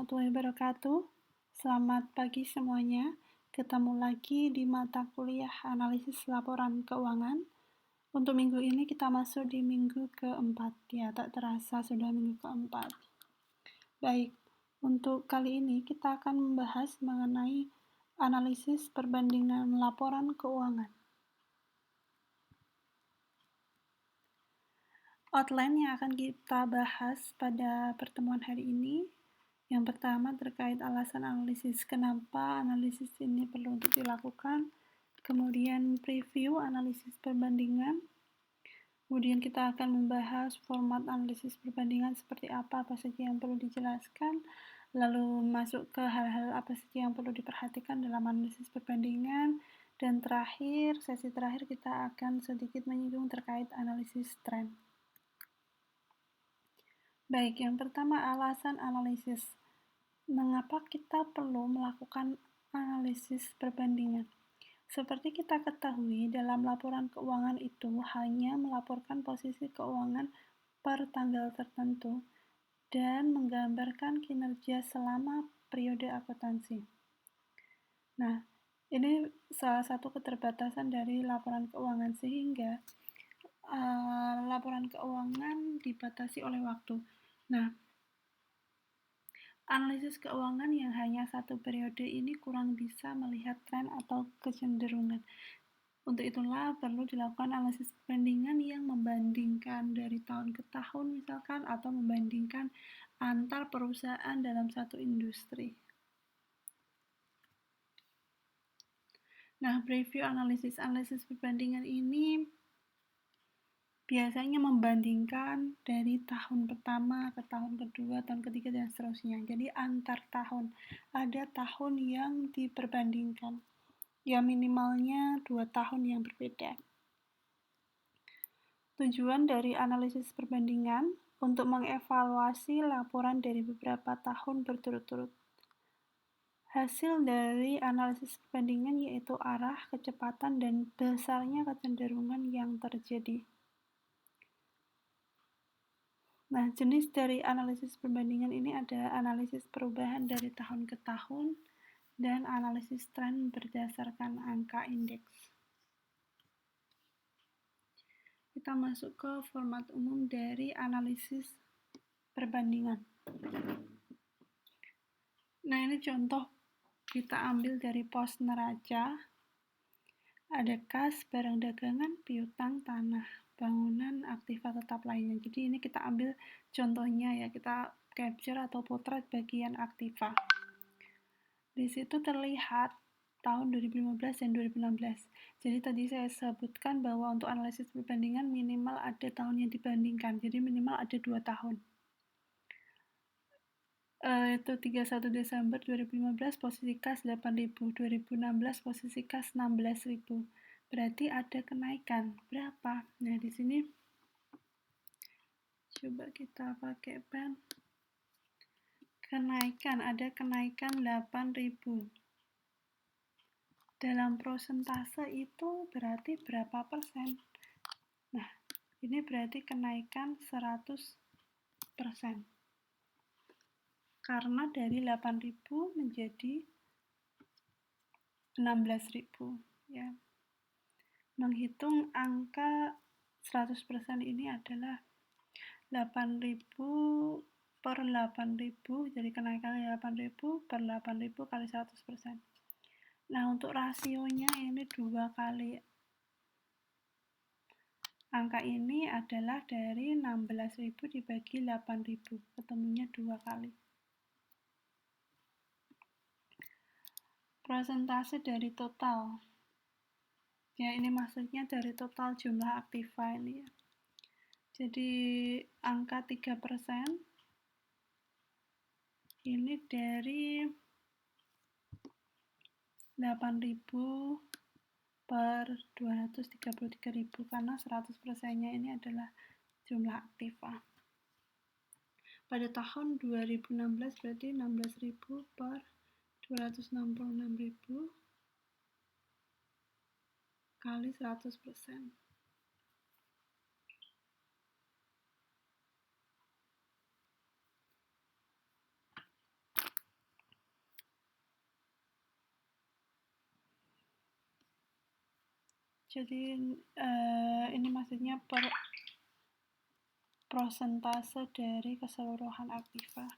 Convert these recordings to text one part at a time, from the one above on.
Warahmatullahi wabarakatuh. Selamat pagi semuanya. Ketemu lagi di mata kuliah analisis laporan keuangan. Untuk minggu ini kita masuk di minggu keempat. Ya, tak terasa sudah minggu keempat. Baik, untuk kali ini kita akan membahas mengenai analisis perbandingan laporan keuangan. Outline yang akan kita bahas pada pertemuan hari ini. Yang pertama terkait alasan analisis, kenapa analisis ini perlu untuk dilakukan. Kemudian preview analisis perbandingan. Kemudian kita akan membahas format analisis perbandingan seperti apa saja yang perlu dijelaskan. Lalu masuk ke hal-hal apa saja yang perlu diperhatikan dalam analisis perbandingan. Dan terakhir, sesi terakhir kita akan sedikit menyinggung terkait analisis tren. Baik, yang pertama alasan analisis. Mengapa kita perlu melakukan analisis perbandingan? Seperti kita ketahui, dalam laporan keuangan itu hanya melaporkan posisi keuangan per tanggal tertentu dan menggambarkan kinerja selama periode akuntansi. Nah, ini salah satu keterbatasan dari laporan keuangan sehingga laporan keuangan dibatasi oleh waktu. Nah, analisis keuangan yang hanya satu periode ini kurang bisa melihat tren atau kecenderungan. Untuk itulah perlu dilakukan analisis perbandingan yang membandingkan dari tahun ke tahun misalkan, atau membandingkan antar perusahaan dalam satu industri. Nah, preview analisis perbandingan ini biasanya membandingkan dari tahun pertama ke tahun kedua, tahun ketiga, dan seterusnya. Jadi antar tahun, ada tahun yang diperbandingkan. Ya minimalnya 2 tahun yang berbeda. Tujuan dari analisis perbandingan untuk mengevaluasi laporan dari beberapa tahun berturut-turut. Hasil dari analisis perbandingan yaitu arah, kecepatan, dan besarnya kecenderungan yang terjadi. Nah, jenis dari analisis perbandingan ini adalah analisis perubahan dari tahun ke tahun dan analisis tren berdasarkan angka indeks. Kita masuk ke format umum dari analisis perbandingan. Nah, ini contoh kita ambil dari pos neraca. Ada kas, barang dagangan, piutang, tanah, bangunan, aktiva tetap lainnya. Jadi ini kita ambil contohnya ya, kita capture atau potret bagian aktiva. Di situ terlihat tahun 2015 dan 2016. Jadi tadi saya sebutkan bahwa untuk analisis perbandingan minimal ada tahun yang dibandingkan. Jadi minimal ada 2 tahun. Itu 31 Desember 2015 posisi kas 8.000, 2016 posisi kas 16.000. Berarti ada kenaikan berapa? Nah, di sini coba kita pakai pen. Ada kenaikan 8.000. Dalam prosentase itu berarti berapa persen? Nah, ini berarti kenaikan 100%. Karena dari 8.000 menjadi 16.000 ya. Menghitung angka 100% ini adalah 8.000 per 8.000, jadi kenaikannya 8.000 per 8.000 kali 100%. Nah, untuk rasionya ini 2 kali. Angka ini adalah dari 16.000 dibagi 8.000, ketemunya 2 kali. Persentase dari total. Ya, ini maksudnya dari total jumlah aktiva ini ya. Jadi angka 3% ini dari 8.000 per 233.000 karena 100%-nya ini adalah jumlah aktiva. Pada tahun 2016 berarti 16.000 per 266.000 kali 100%. Jadi ini maksudnya per prosentase dari keseluruhan aktiva.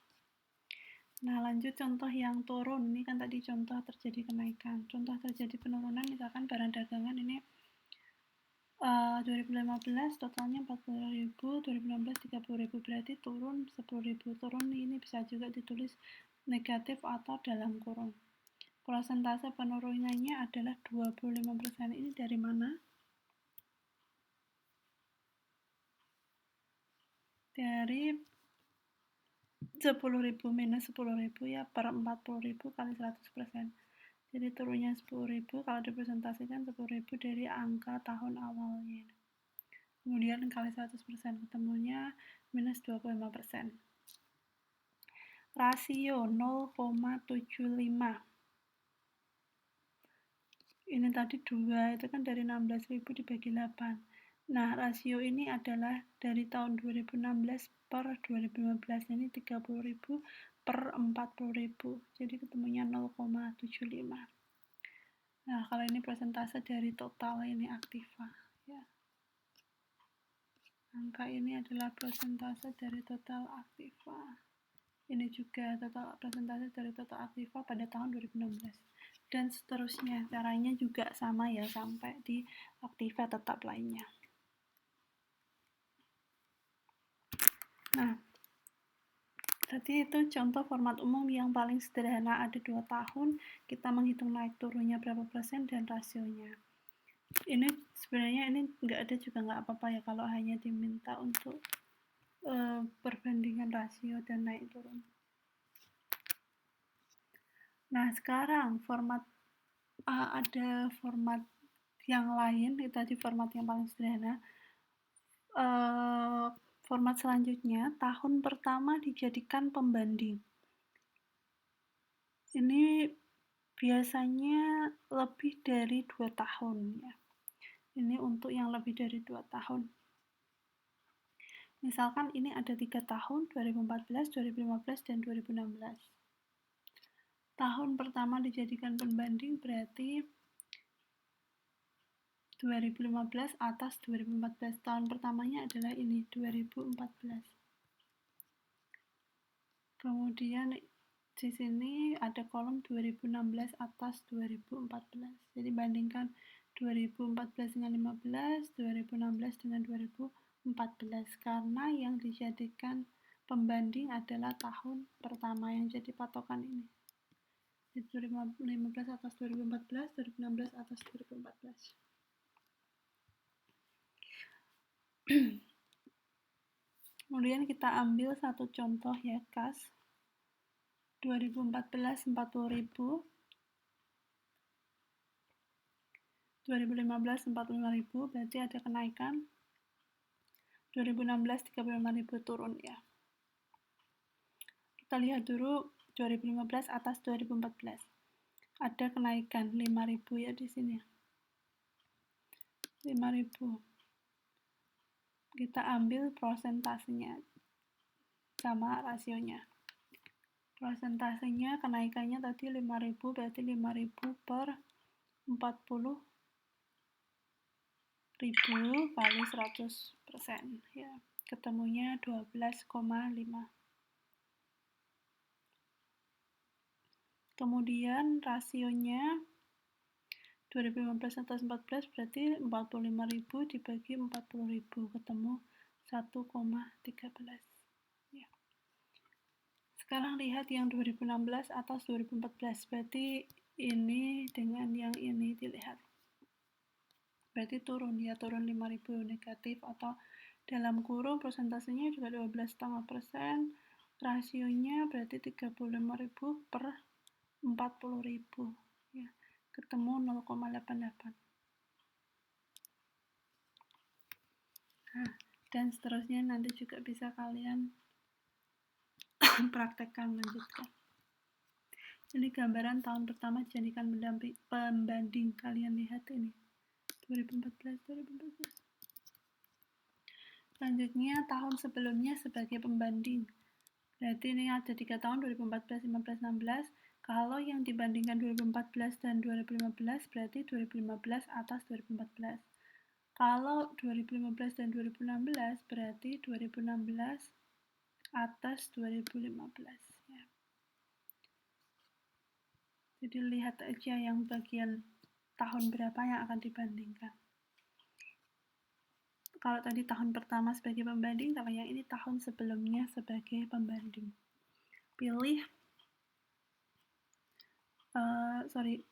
Nah, lanjut contoh yang turun. Ini kan tadi contoh terjadi kenaikan. Contoh terjadi penurunan, misalkan barang dagangan ini 2015 totalnya 40.000, 2016 30.000, berarti turun 10.000. Turun ini bisa juga ditulis negatif atau dalam kurung. Persentase penurunannya adalah 25%. Ini dari mana? Dari 10.000 minus 10.000 ya, per 40.000 kali 100%. Jadi turunnya 10.000 kalau dipresentasikan 10.000 dari angka tahun awalnya. Kemudian kali 100%, ketemunya minus 25%. Rasio 0,75. Ini tadi 2, itu kan dari 16.000 dibagi 8. Nah, rasio ini adalah dari tahun 2016 per 2015. Ini 30.000 per 40.000. Jadi ketemunya 0,75. Nah, kalau ini persentase dari total ini aktiva. Ya. Angka ini adalah persentase dari total aktiva. Ini juga total persentase dari total aktiva pada tahun 2016. Dan seterusnya, caranya juga sama ya sampai di aktiva tetap lainnya. Nah, tadi itu contoh format umum yang paling sederhana, ada 2 tahun, kita menghitung naik turunnya berapa persen dan rasionya. Ini sebenarnya ini nggak ada juga nggak apa-apa ya kalau hanya diminta untuk perbandingan rasio dan naik turun. Nah, sekarang ada format yang lain, itu tadi format yang paling sederhana. Format selanjutnya, tahun pertama dijadikan pembanding. Ini biasanya lebih dari 2 tahun ya. Ini untuk yang lebih dari 2 tahun. Misalkan ini ada 3 tahun, 2014, 2015, dan 2016. Tahun pertama dijadikan pembanding berarti 2015 atas 2014. Tahun pertamanya adalah ini, 2014. Kemudian di sini ada kolom 2016 atas 2014. Jadi bandingkan 2014 dengan 15, 2016 dengan 2014. Karena yang dijadikan pembanding adalah tahun pertama yang jadi patokan ini. 2015 atas 2014, 2016 atas 2014. Kemudian kita ambil satu contoh ya, kas 2014 40.000, 2015 45.000, berarti ada kenaikan. 2016 35.000 turun ya. Kita lihat dulu 2015 atas 2014. Ada kenaikan 5.000 ya di sini. 5.000. Kita ambil prosentasenya sama rasionya. Prosentasenya kenaikannya tadi 5.000, berarti 5.000 per 40.000 kali 100% ya. Ketemunya 12,5. Kemudian rasionya 2015 atas 14 berarti 45.000 dibagi 40.000, ketemu 1,13 ya. Sekarang lihat yang 2016 atas 2014, berarti ini dengan yang ini dilihat, berarti turun ya, turun 5.000 negatif atau dalam kurung persentasenya juga 12,5%. Rasionya berarti 35.000 per 40.000 ya, ketemu 0,88. Nah, dan seterusnya nanti juga bisa kalian praktekkan, lanjutkan. Ini gambaran tahun pertama dijadikan pembanding. Kalian lihat ini 2014. Selanjutnya tahun sebelumnya sebagai pembanding. Berarti ini ada 3 tahun, 2014, 15, 16. Kalau yang dibandingkan 2014 dan 2015 berarti 2015 atas 2014. Kalau 2015 dan 2016 berarti 2016 atas 2015 ya. Jadi lihat aja yang bagian tahun berapa yang akan dibandingkan. Kalau tadi tahun pertama sebagai pembanding, kalau yang ini tahun sebelumnya sebagai pembanding. Pilih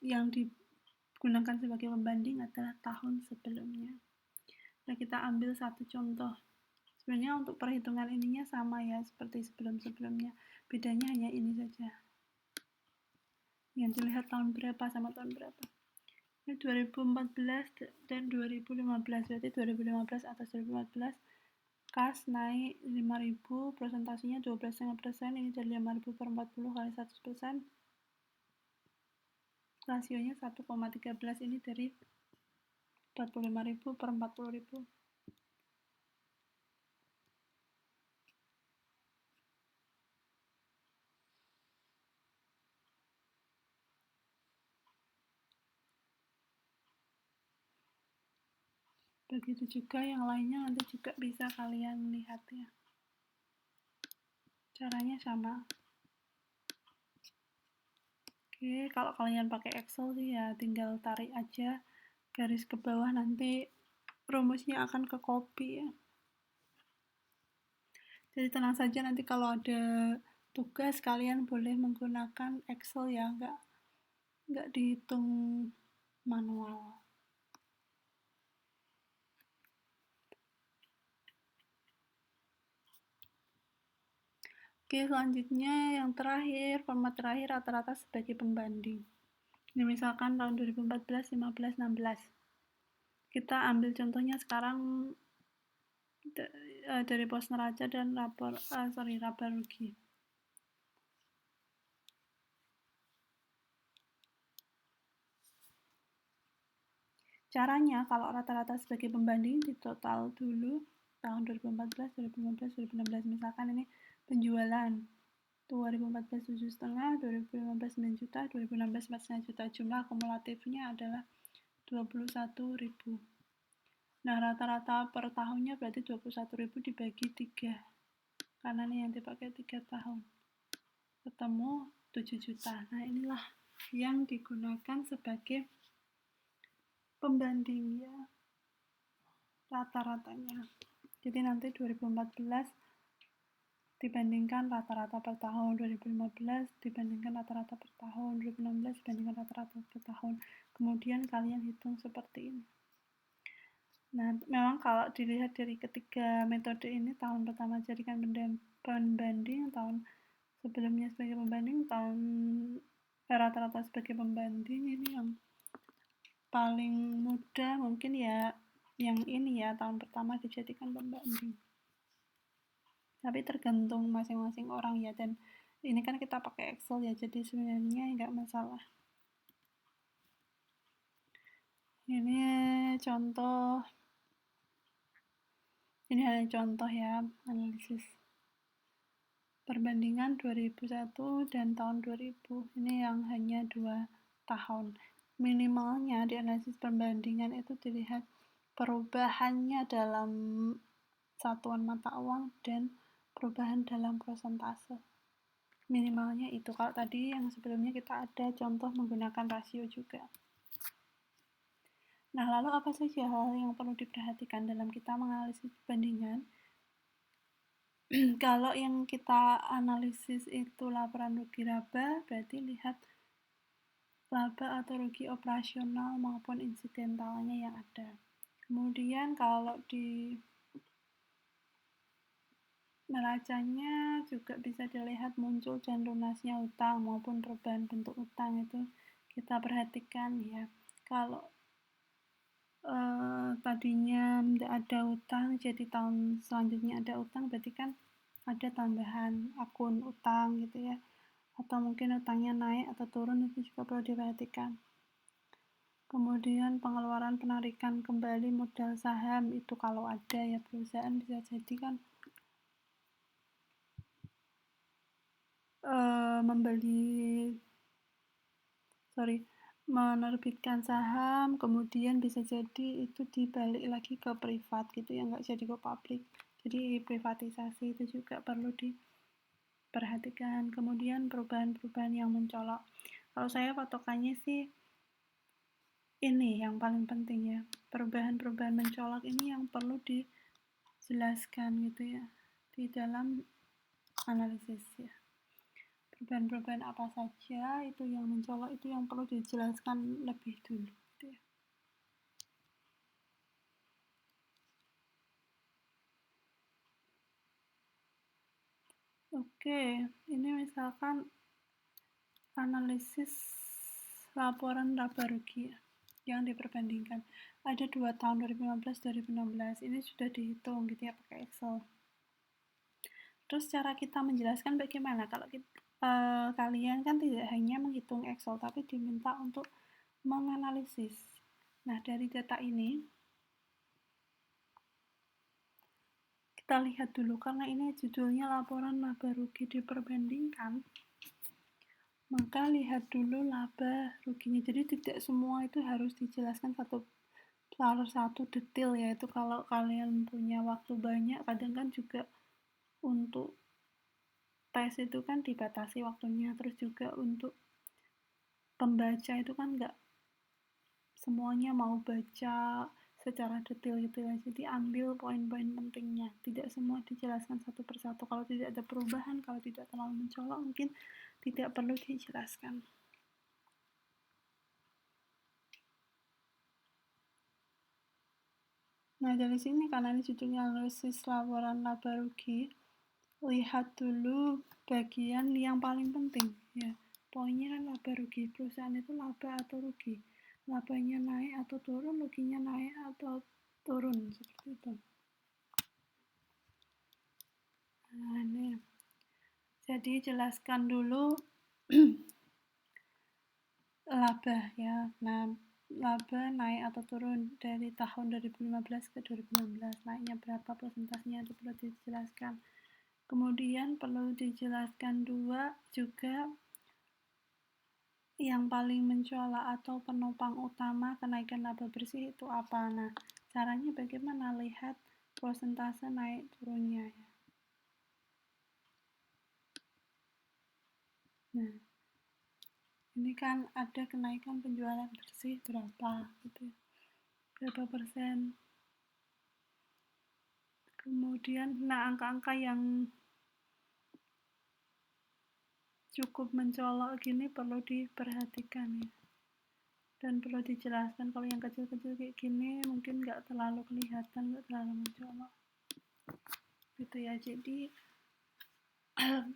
yang digunakan sebagai pembanding adalah tahun sebelumnya. Nah, kita ambil satu contoh. Sebenarnya untuk perhitungan ininya sama ya, seperti sebelum-sebelumnya. Bedanya hanya ini saja. Yang dilihat tahun berapa sama tahun berapa. Ini 2014 dan 2015. Berarti 2015 atas 2014. Kas naik 5.000, presentasinya 12,5%. Ini dari 5.000 per 40 kali 100%. Rasionya 1,13. Ini dari 45.000 per 40.000. Begitu juga yang lainnya, nanti juga bisa kalian lihat ya. Caranya sama. Oke, kalau kalian pakai Excel sih ya tinggal tarik aja garis ke bawah, nanti rumusnya akan ke copy ya. Jadi tenang saja, nanti kalau ada tugas kalian boleh menggunakan Excel ya, nggak dihitung manual. Oke, selanjutnya yang terakhir, format terakhir rata-rata sebagai pembanding. Ini misalkan tahun 2014, 15, 16. Kita ambil contohnya sekarang dari pos neraca dan laba rugi. Caranya kalau rata-rata sebagai pembanding di total dulu tahun 2014, 2015, 2016. Misalkan ini penjualan 2014 7,5, 2015 9 juta, 2016 4,5 juta. Jumlah akumulatifnya adalah 21.000. Nah, rata-rata per tahunnya berarti 21.000 dibagi 3. Karena ini yang dipakai 3 tahun. Ketemu 7 juta. Nah, inilah yang digunakan sebagai pembanding ya, rata-ratanya. Jadi nanti 2014 dibandingkan rata-rata per tahun, 2015 dibandingkan rata-rata per tahun, 2016 dibandingkan rata-rata per tahun. Kemudian kalian hitung seperti ini. Nah, memang kalau dilihat dari ketiga metode ini, tahun pertama jadikan pembanding, tahun sebelumnya sebagai pembanding, rata-rata sebagai pembanding, ini yang paling mudah mungkin ya yang ini ya, tahun pertama dijadikan pembanding. Tapi tergantung masing-masing orang ya, dan ini kan kita pakai Excel ya, jadi sebenarnya nggak masalah. Ini contoh, ini hanya contoh ya, analisis perbandingan 2001 dan tahun 2000. Ini yang hanya 2 tahun. Minimalnya di analisis perbandingan itu dilihat perubahannya dalam satuan mata uang dan perubahan dalam persentase. Minimalnya itu. Kalau tadi yang sebelumnya kita ada contoh menggunakan rasio juga. Nah, lalu apa saja hal yang perlu diperhatikan dalam kita menganalisis perbandingan? Kalau yang kita analisis itu laporan rugi laba, berarti lihat laba atau rugi operasional maupun insidentalnya yang ada. Kemudian kalau di neracanya juga bisa dilihat muncul dan lunasnya utang maupun perubahan bentuk utang, itu kita perhatikan ya. Kalau tadinya tidak ada utang, jadi tahun selanjutnya ada utang, berarti kan ada tambahan akun utang gitu ya, atau mungkin utangnya naik atau turun, itu juga perlu diperhatikan. Kemudian pengeluaran penarikan kembali modal saham, itu kalau ada ya, perusahaan bisa jadi kan membeli menerbitkan saham, kemudian bisa jadi itu dibalik lagi ke privat gitu ya, nggak jadi ke publik. Jadi privatisasi itu juga perlu diperhatikan. Kemudian perubahan-perubahan yang mencolok. Kalau saya patokannya sih ini yang paling penting ya, perubahan-perubahan mencolok ini yang perlu dijelaskan gitu ya di dalam analisis ya. Perubahan-perubahan apa saja itu yang mencolok, itu yang perlu dijelaskan lebih dulu gitu ya. Oke, ini misalkan analisis laporan laba rugi yang diperbandingkan. Ada 2 tahun 2015-2016, ini sudah dihitung gitu ya pakai Excel. Terus cara kita menjelaskan bagaimana? Kalau kalian kan tidak hanya menghitung Excel, tapi diminta untuk menganalisis. Nah, dari data ini, kita lihat dulu, karena ini judulnya laporan laba rugi diperbandingkan, maka lihat dulu laba ruginya. Jadi tidak semua itu harus dijelaskan satu detail, yaitu kalau kalian punya waktu banyak, kadang kan juga untuk tes itu kan dibatasi waktunya, terus juga untuk pembaca itu kan nggak semuanya mau baca secara detail gitu ya. Jadi ambil poin-poin pentingnya, tidak semua dijelaskan satu persatu. Kalau tidak ada perubahan, kalau tidak terlalu mencolok, mungkin tidak perlu dijelaskan. Nah, dari sini karena ini judulnya analisis laporan laba rugi, lihat dulu bagian yang paling penting ya. Poinnya kan laba rugi, perusahaan itu laba atau rugi, labanya naik atau turun, ruginya naik atau turun, seperti itu. Nah, ini jadi jelaskan dulu laba ya. Nah, laba naik atau turun dari tahun 2015 ke 2016, naiknya berapa persentasenya itu perlu dijelaskan. Kemudian perlu dijelaskan juga yang paling mencolok atau penopang utama kenaikan laba bersih itu apa. Nah, caranya bagaimana? Lihat persentase naik turunnya ya. Nah, ini kan ada kenaikan penjualan bersih berapa gitu, berapa persen. Kemudian angka-angka yang cukup mencolok gini perlu diperhatikan ya, dan perlu dijelaskan. Kalau yang kecil-kecil kayak gini mungkin nggak terlalu kelihatan, nggak terlalu mencolok gitu ya. Jadi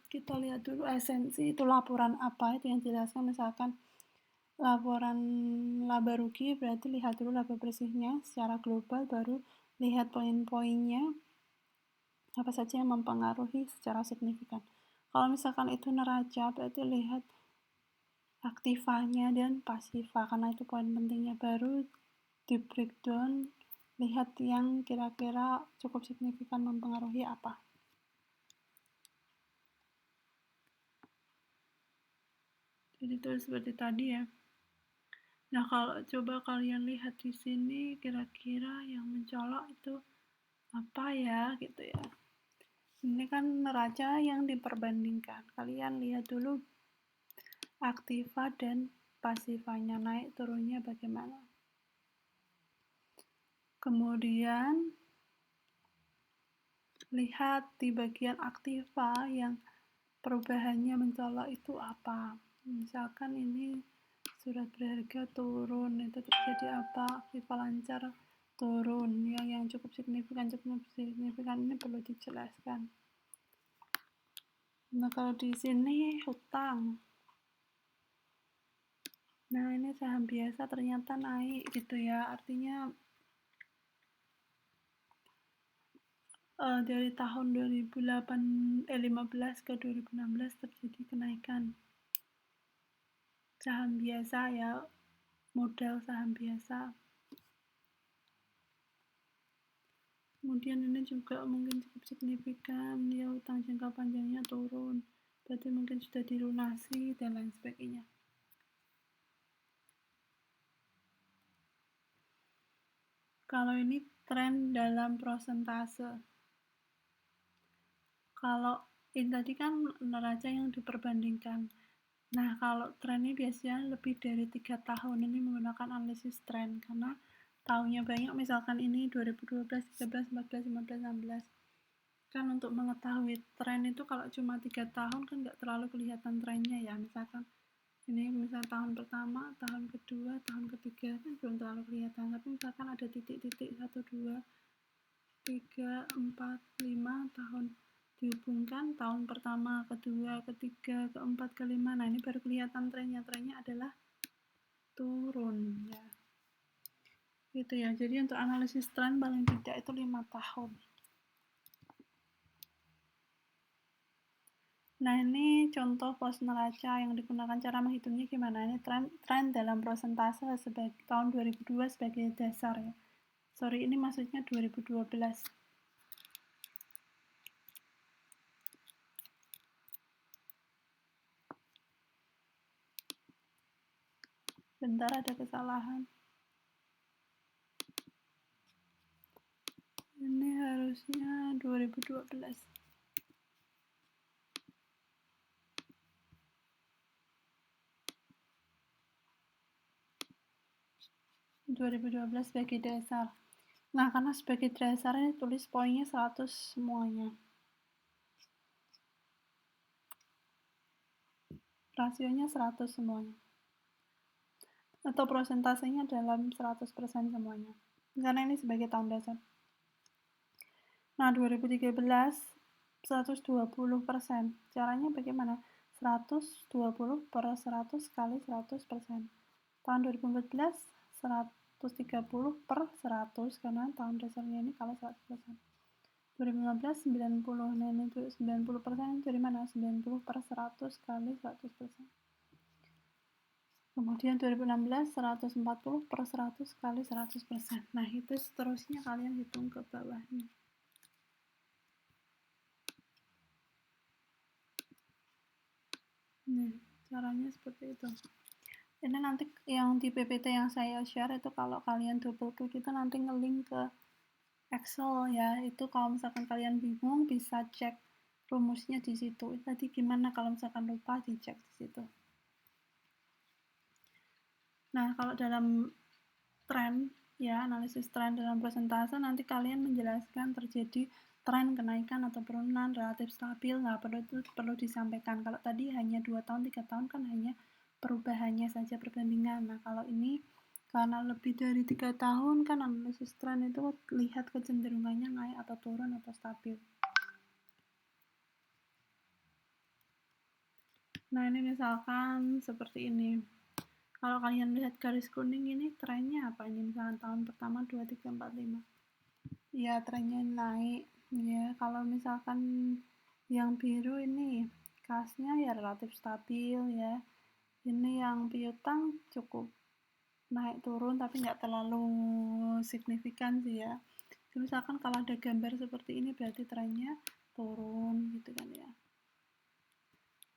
kita lihat dulu esensi itu laporan apa itu yang dijelaskan. Misalkan laporan laba rugi, berarti lihat dulu laba bersihnya secara global, baru lihat poin-poinnya apa saja yang mempengaruhi secara signifikan. Kalau misalkan itu neraca, berarti lihat aktivanya dan pasifa, karena itu poin pentingnya. Baru di breakdown, lihat yang kira-kira cukup signifikan mempengaruhi apa. Jadi itu seperti tadi ya. Nah, kalau coba kalian lihat di sini, kira-kira yang mencolok itu apa ya gitu ya. Ini kan neraca yang diperbandingkan. Kalian lihat dulu aktiva dan pasifanya, naik turunnya bagaimana. Kemudian lihat di bagian aktiva yang perubahannya mencolok itu apa. Misalkan ini surat berharga turun, itu terjadi apa? Aktiva lancar turun ya, yang cukup signifikan ini perlu dijelaskan. Nah, kalau di sini hutang, nah ini saham biasa ternyata naik gitu ya, artinya dari tahun 2015 ke 2016 terjadi kenaikan saham biasa ya, modal saham biasa. Kemudian ini juga mungkin cukup signifikan ya, utang jangka panjangnya turun, berarti mungkin sudah dilunasi dan lain sebagainya. Kalau ini tren dalam prosentase. Kalau ini tadi kan neraca yang diperbandingkan. Nah, kalau tren ini biasanya lebih dari 3 tahun ini menggunakan analisis tren, karena tahunnya banyak, misalkan ini 2012, 13, 14, 15, 16. Kan untuk mengetahui tren itu kalau cuma 3 tahun kan nggak terlalu kelihatan trennya ya. Misalkan ini misalnya tahun pertama, tahun kedua, tahun ketiga kan belum terlalu kelihatan. Tapi misalkan ada titik-titik 1, 2, 3, 4, 5 tahun dihubungkan, tahun pertama, kedua, ketiga, keempat, kelima. Nah, ini baru kelihatan trennya. Trennya adalah turun ya. Gitu ya. Jadi untuk analisis tren paling tidak itu 5 tahun. Nah, ini contoh pos neraca yang digunakan. Cara menghitungnya gimana? Ini tren dalam prosentase sebagai tahun 2002 sebagai dasar ya. Sorry, ini maksudnya 2012. Bentar, ada kesalahan. Ini harusnya 2012. 2012 sebagai dasar. Nah, karena sebagai dasar ini tulis poinnya 100 semuanya. Rasionya 100 semuanya. Atau prosentasenya dalam 100% semuanya. Karena ini sebagai tahun dasar. Nah, 2013 120%. Caranya bagaimana? 120 per 100 kali 100%. Tahun 2014 130 per 100 karena tahun dasarnya ini kali 100%. 2015 90. Nah, ini 90% dari mana? 90 per 100 kali 100%. Kemudian 2016 140 per 100 kali 100%. Nah, itu seterusnya kalian hitung ke bawahnya. Nah, caranya seperti itu. Ini nanti yang di PPT yang saya share itu kalau kalian double klik itu nanti ngelink ke Excel ya. Itu kalau misalkan kalian bingung bisa cek rumusnya di situ. Tadi gimana kalau misalkan lupa dicek di situ. Nah, kalau dalam tren ya, analisis tren dalam persentase nanti kalian menjelaskan terjadi tren kenaikan atau penurunan relatif stabil. Nah, perlu disampaikan. Kalau tadi hanya 2 tahun, 3 tahun kan hanya perubahannya saja perbandingan. Nah, kalau ini karena lebih dari 3 tahun kan analisis tren itu lihat kecenderungannya naik atau turun atau stabil. Nah, ini misalkan seperti ini. Kalau kalian lihat garis kuning ini trennya apa ini? Misalkan tahun pertama 2, 3, 4, 5. Ya, trennya naik. Ya, kalau misalkan yang biru ini kasnya ya relatif stabil ya. Ini yang piutang cukup naik turun tapi nggak terlalu signifikan sih ya. Jadi misalkan kalau ada gambar seperti ini berarti trennya turun gitu kan ya.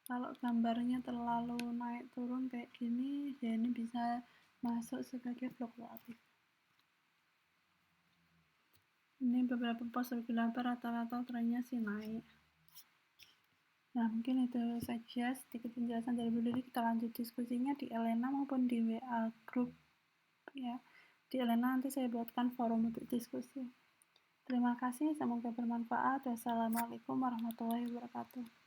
Kalau gambarnya terlalu naik turun kayak gini ya ini bisa masuk sebagai fluktuatif. Ini beberapa pos regular rata-rata trennya sih naik. Nah, mungkin itu saja sedikit penjelasan dari Bu Lili. Kita lanjut diskusinya di Elena maupun di WA group ya. Di Elena nanti saya buatkan forum untuk diskusi. Terima kasih, semoga bermanfaat. Wassalamualaikum warahmatullahi wabarakatuh.